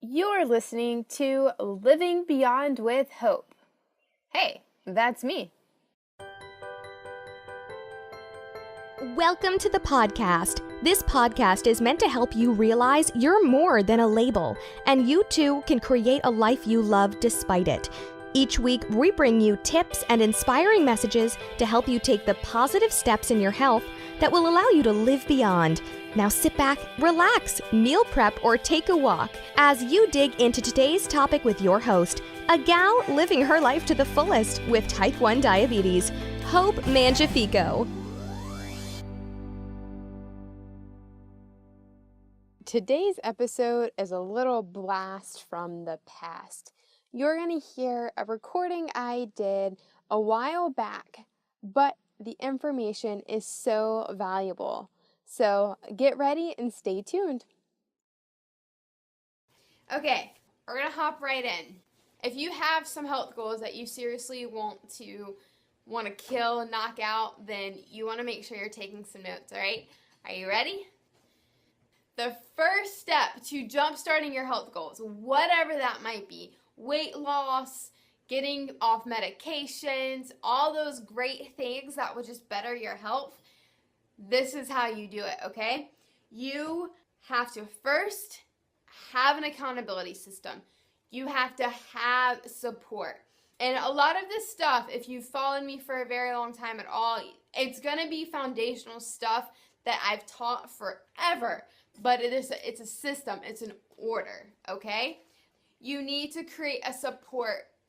You're listening to Living Beyond with Hope. Hey, that's me. Welcome to the podcast. This podcast is meant to help you realize you're more than a label, and you too can create a life you love despite it. Each week, we bring you tips and inspiring messages to help you take the positive steps in your health that will allow you to live beyond. Now sit back, relax, meal prep, or take a walk as you dig into today's topic with your host, a gal living her life to the fullest with type 1 diabetes, Hope Mangiafico. Today's episode is a little blast from the past. You're going to hear a recording I did a while back, but the information is so valuable. So get ready and stay tuned. Okay, we're going to hop right in. If you have some health goals that you seriously want to kill and knock out, then you want to make sure you're taking some notes, all right? Are you ready? The first step to jumpstarting your health goals, whatever that might be, weight loss, getting off medications, all those great things that will just better your health, this is how you do it, okay? You have to first have an accountability system. You have to have support. And a lot of this stuff, if you've followed me for a very long time at all, it's going to be foundational stuff that I've taught forever. But it's a system, it's an order, okay? You need to create a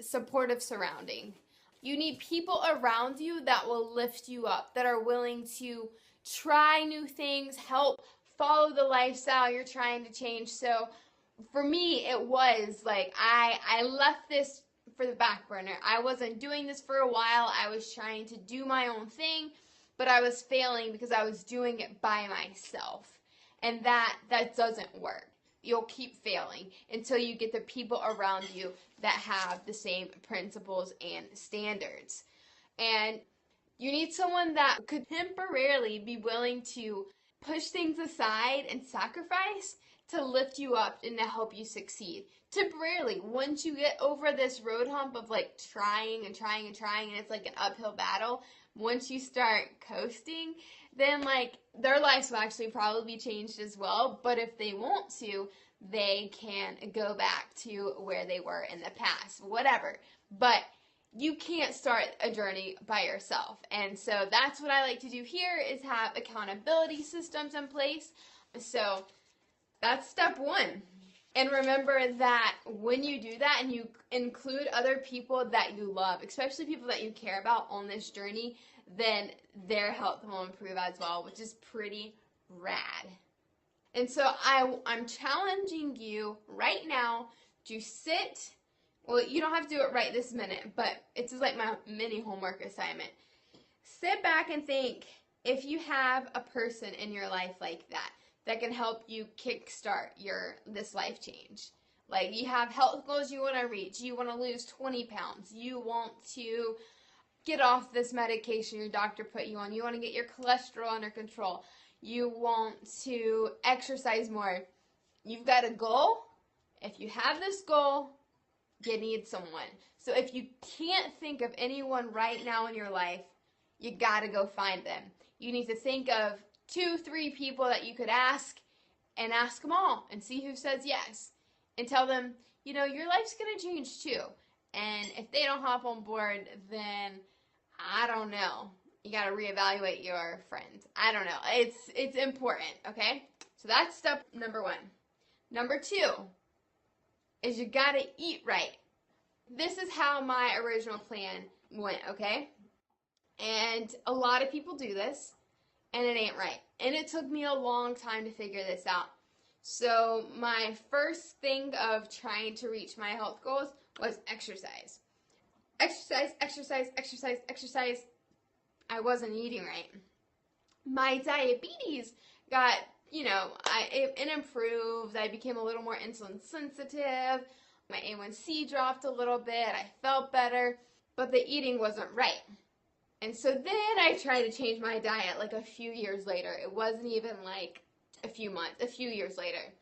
supportive surrounding. You need people around you that will lift you up, that are willing to try new things, help follow the lifestyle you're trying to change. So for me, it was like I left this for the back burner. I wasn't doing this for a while. I was trying to do my own thing, but I was failing because I was doing it by myself. And that doesn't work. You'll keep failing until you get the people around you that have the same principles and standards. And you need someone that could temporarily be willing to push things aside and sacrifice to lift you up and to help you succeed. Temporarily, once you get over this road hump of like trying and it's like an uphill battle, once you start coasting, then like their lives will actually probably be changed as well. But if they want to, they can go back to where they were in the past, whatever. But you can't start a journey by yourself. And so that's what I like to do here is have accountability systems in place. So that's step one. And remember that when you do that and you include other people that you love, especially people that you care about on this journey, then their health will improve as well, which is pretty rad. And so I'm challenging you right now to sit. Well, you don't have to do it right this minute, but it's just like my mini homework assignment. Sit back and think if you have a person in your life like that can help you kickstart this life change. Like you have health goals you want to reach. You want to lose 20 pounds. You want to get off this medication your doctor put you on. You want to get your cholesterol under control. You want to exercise more. You've got a goal. If you have this goal, you need someone. So if you can't think of anyone right now in your life, you got to go find them. You need to think of 2-3 people that you could ask and ask them all and see who says yes. And tell them, your life's going to change too. And if they don't hop on board, then I don't know. You got to reevaluate your friends. I don't know. It's important, okay? So that's step number 1. Number 2 is you got to eat right. This is how my original plan went, okay? And a lot of people do this, and it ain't right. And it took me a long time to figure this out. So my first thing of trying to reach my health goals was exercise. Exercise. I wasn't eating right. My diabetes got, it improved. I became a little more insulin sensitive. My A1C dropped a little bit. I felt better, but the eating wasn't right. And so then I tried to change my diet like a few years later. It wasn't even like a few years later.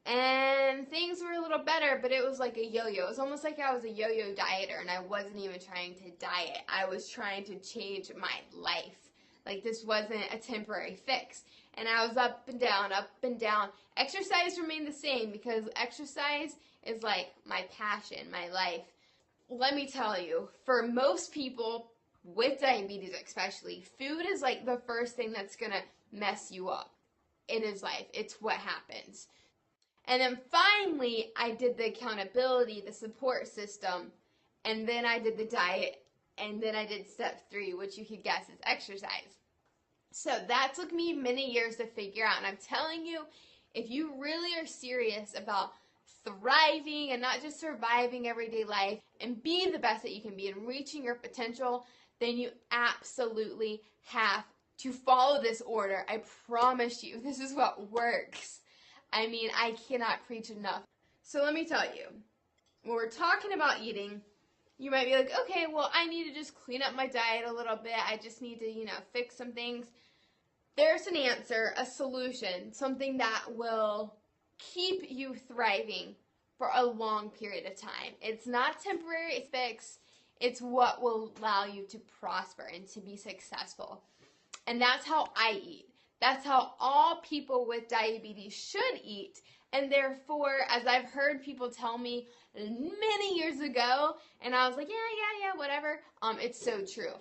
And things were a little little better, but it was like a yo-yo. It was almost like I was a yo-yo dieter, and I wasn't even trying to diet. I was trying to change my life. Like, this wasn't a temporary fix. And I was up and down, up and down. Exercise remained the same because exercise is like my passion, my life. Let me tell you, for most people, with diabetes especially, food is like the first thing that's going to mess you up in his life. It's what happens. And then finally, I did the accountability, the support system, and then I did the diet, and then I did step 3, which you could guess is exercise. So that took me many years to figure out, and I'm telling you, if you really are serious about thriving and not just surviving everyday life and being the best that you can be and reaching your potential, then you absolutely have to follow this order. I promise you, this is what works. I mean, I cannot preach enough. So let me tell you, when we're talking about eating, you might be like, okay, well, I need to just clean up my diet a little bit. I just need to, fix some things. There's an answer, a solution, something that will keep you thriving for a long period of time. It's not temporary fix. It's what will allow you to prosper and to be successful. And that's how I eat. That's how all people with diabetes should eat. And therefore, as I've heard people tell me many years ago, and I was like, yeah, whatever, it's so true.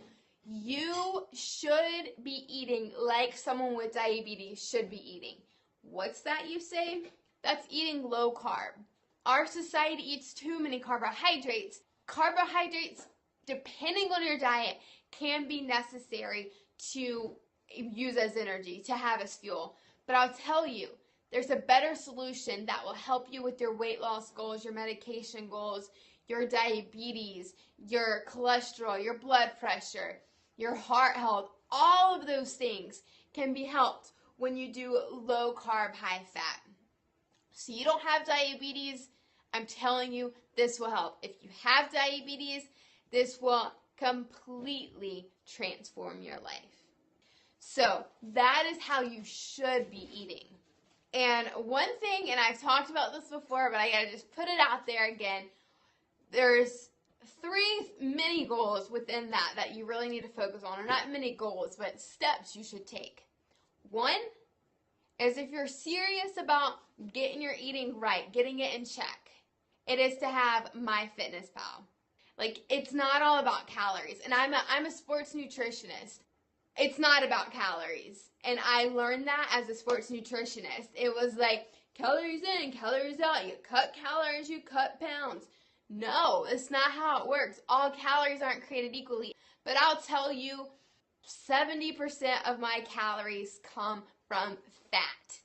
You should be eating like someone with diabetes should be eating. What's that, you say? That's eating low carb. Our society eats too many carbohydrates. Carbohydrates, depending on your diet, can be necessary to use as energy, to have as fuel. But I'll tell you, there's a better solution that will help you with your weight loss goals, your medication goals, your diabetes, your cholesterol, your blood pressure, your heart health. All of those things can be helped when you do low carb, high fat. So you don't have diabetes, I'm telling you, this will help. If you have diabetes, this will completely transform your life. So that is how you should be eating. And one thing, and I've talked about this before, but I gotta just put it out there again, there's 3 mini goals within that you really need to focus on, or not mini goals, but steps you should take. 1 is, if you're serious about getting your eating right, getting it in check, it is to have MyFitnessPal. Like, it's not all about calories. And I'm a sports nutritionist. It's not about calories. And I learned that as a sports nutritionist. It was like, calories in, calories out. You cut calories, you cut pounds. No, it's not how it works. All calories aren't created equally. But I'll tell you, 70% of my calories come from fat.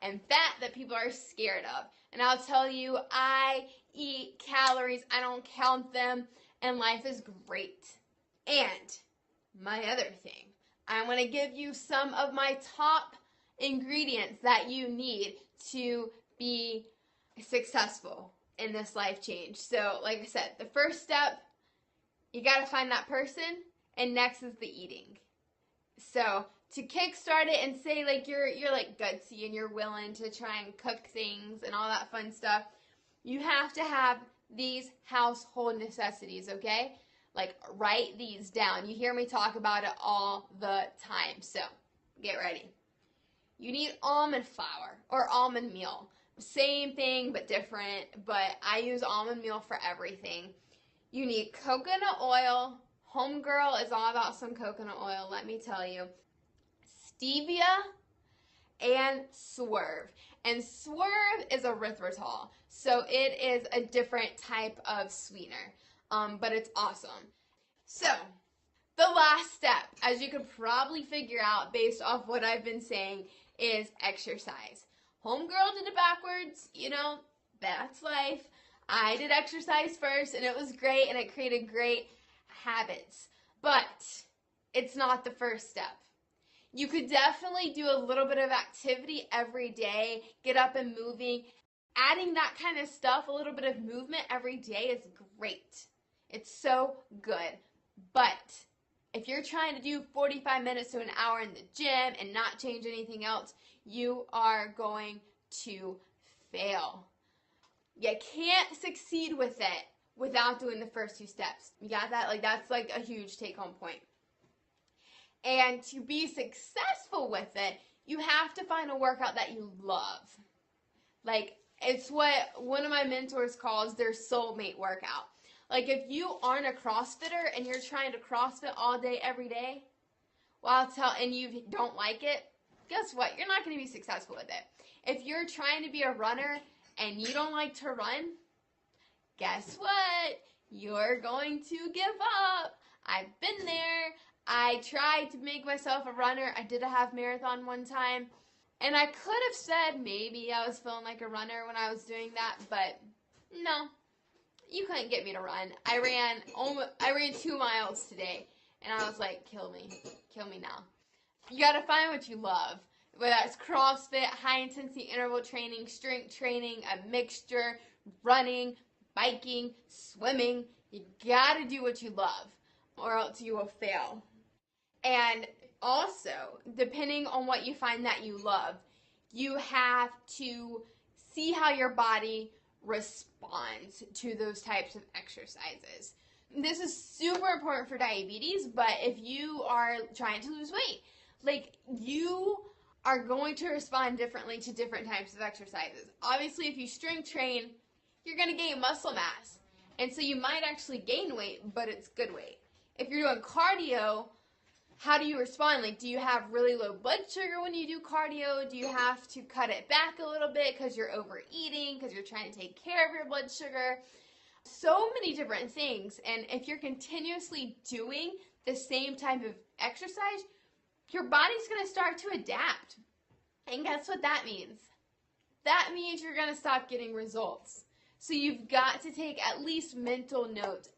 And fat that people are scared of. And I'll tell you, I eat calories. I don't count them. And life is great. And my other thing, I want to give you some of my top ingredients that you need to be successfstful in this life change. So, like I said, the first step, you got to find that person, and next is the eating. So, to kickstart it and say, like, you're like gutsy and you're willing to try and cook things and all that fun stuff, you have to have these household necessities, okay? Like, write these down. You hear me talk about it all the time. So, get ready. You need almond flour or almond meal. Same thing, but different. But I use almond meal for everything. You need coconut oil. Homegirl is all about some coconut oil, let me tell you. Stevia and Swerve. And Swerve is erythritol. So it is a different type of sweetener. But it's awesome. So, the last step, as you could probably figure out based off what I've been saying, is exercise. Homegirl did it backwards, that's life. I did exercise first, and it was great, and it created great habits. But it's not the first step. You could definitely do a little bit of activity every day, get up and moving. Adding that kind of stuff, a little bit of movement every day is great. It's so good. But if you're trying to do 45 minutes to an hour in the gym and not change anything else, you are going to fail. You can't succeed with it without doing the first 2 steps. You got that? Like, that's like a huge take-home point. And to be successful with it, you have to find a workout that you love. Like, it's what one of my mentors calls their soulmate workout. Like, if you aren't a CrossFitter and you're trying to CrossFit all day, every day, and you don't like it, guess what? You're not going to be successful with it. If you're trying to be a runner and you don't like to run, guess what? You're going to give up. I've been there. I tried to make myself a runner. I did a half marathon one time. And I could have said maybe I was feeling like a runner when I was doing that, but no, you couldn't get me to run. I ran 2 miles today, and I was like, kill me now. You gotta find what you love, whether that's CrossFit, high intensity interval training, strength training, a mixture, running, biking, swimming. You gotta do what you love, or else you will fail. And also, depending on what you find that you love, you have to see how your body responds to those types of exercises. This is super important for diabetes, but if you are trying to lose weight, like, you are going to respond differently to different types of exercises. Obviously, if you strength train, you're going to gain muscle mass. And so you might actually gain weight, but it's good weight. If you're doing cardio, how do you respond? Like, do you have really low blood sugar when you do cardio? Do you have to cut it back a little bit because you're overeating, because you're trying to take care of your blood sugar? So many different things. And if you're continuously doing the same type of exercise, your body's going to start to adapt. And guess what that means? That means you're going to stop getting results. So you've got to take at least mental notes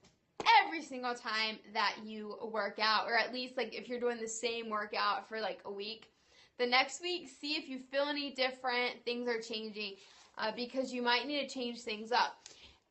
every single time that you work out, or at least, like, if you're doing the same workout for like a week, the next week, see if you feel any different, things are changing, because you might need to change things up.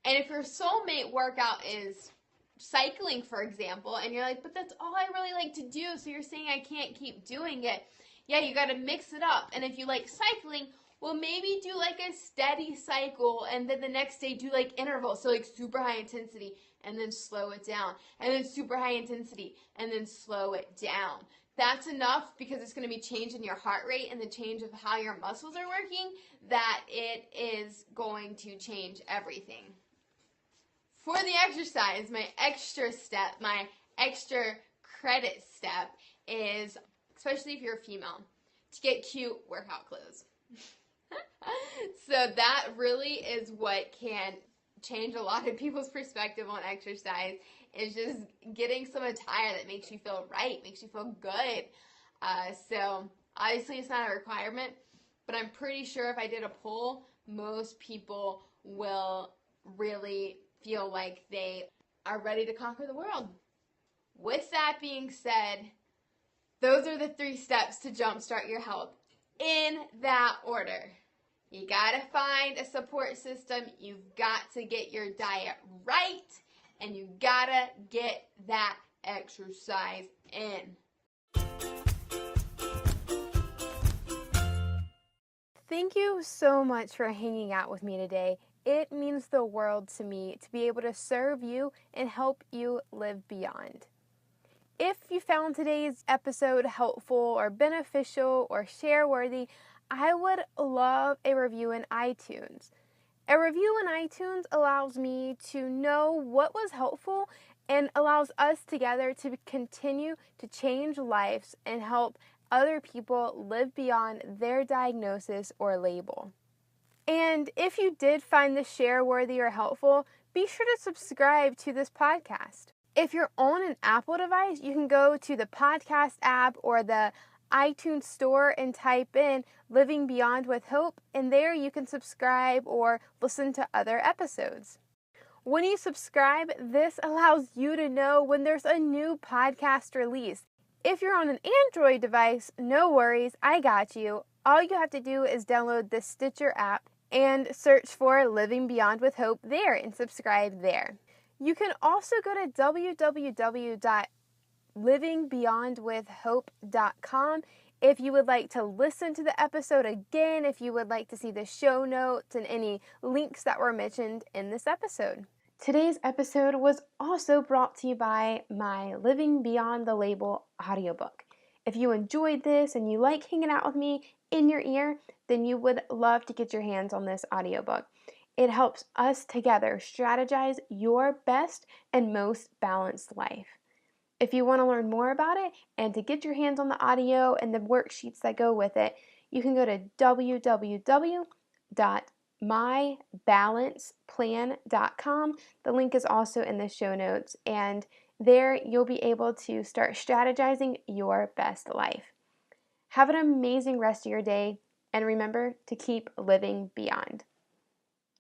And if your soulmate workout is cycling, for example, and you're like, but that's all I really like to do, so you're saying I can't keep doing it. Yeah, you got to mix it up. And if you like cycling, well, maybe do like a steady cycle, and then the next day do like intervals, so like super high intensity, and then slow it down, and then super high intensity, and then slow it down. That's enough, because it's going to be changing your heart rate and the change of how your muscles are working, that it is going to change everything. For the exercise, my extra step, my extra credit step is, especially if you're a female, to get cute workout clothes. So that really is what can change a lot of people's perspective on exercise, is just getting some attire that makes you feel right, makes you feel good. So obviously it's not a requirement, but I'm pretty sure if I did a poll, most people will really feel like they are ready to conquer the world. With that being said, those are the 3 steps to jumpstart your health in that order. You gotta find a support system, you've got to get your diet right, and you gotta get that exercise in. Thank you so much for hanging out with me today. It means the world to me to be able to serve you and help you live beyond. If you found today's episode helpful or beneficial or share-worthy, I would love a review in iTunes. A review in iTunes allows me to know what was helpful and allows us together to continue to change lives and help other people live beyond their diagnosis or label. And if you did find this share-worthy or helpful, be sure to subscribe to this podcast. If you're on an Apple device, you can go to the podcast app or the iTunes store and type in Living Beyond with Hope, and there you can subscribe or listen to other episodes. When you subscribe, this allows you to know when there's a new podcast released. If you're on an Android device, no worries, I got you. All you have to do is download the Stitcher app and search for Living Beyond with Hope there and subscribe there. You can also go to www.livingbeyondwithhope.com If you would like to listen to the episode again, if you would like to see the show notes and any links that were mentioned in this episode. Today's episode was also brought to you by my Living Beyond the Label audiobook. If you enjoyed this and you like hanging out with me in your ear, then you would love to get your hands on this audiobook. It helps us together strategize your best and most balanced life. If you want to learn more about it and to get your hands on the audio and the worksheets that go with it, you can go to www.mybalanceplan.com. The link is also in the show notes, and there you'll be able to start strategizing your best life. Have an amazing rest of your day, and remember to keep living beyond.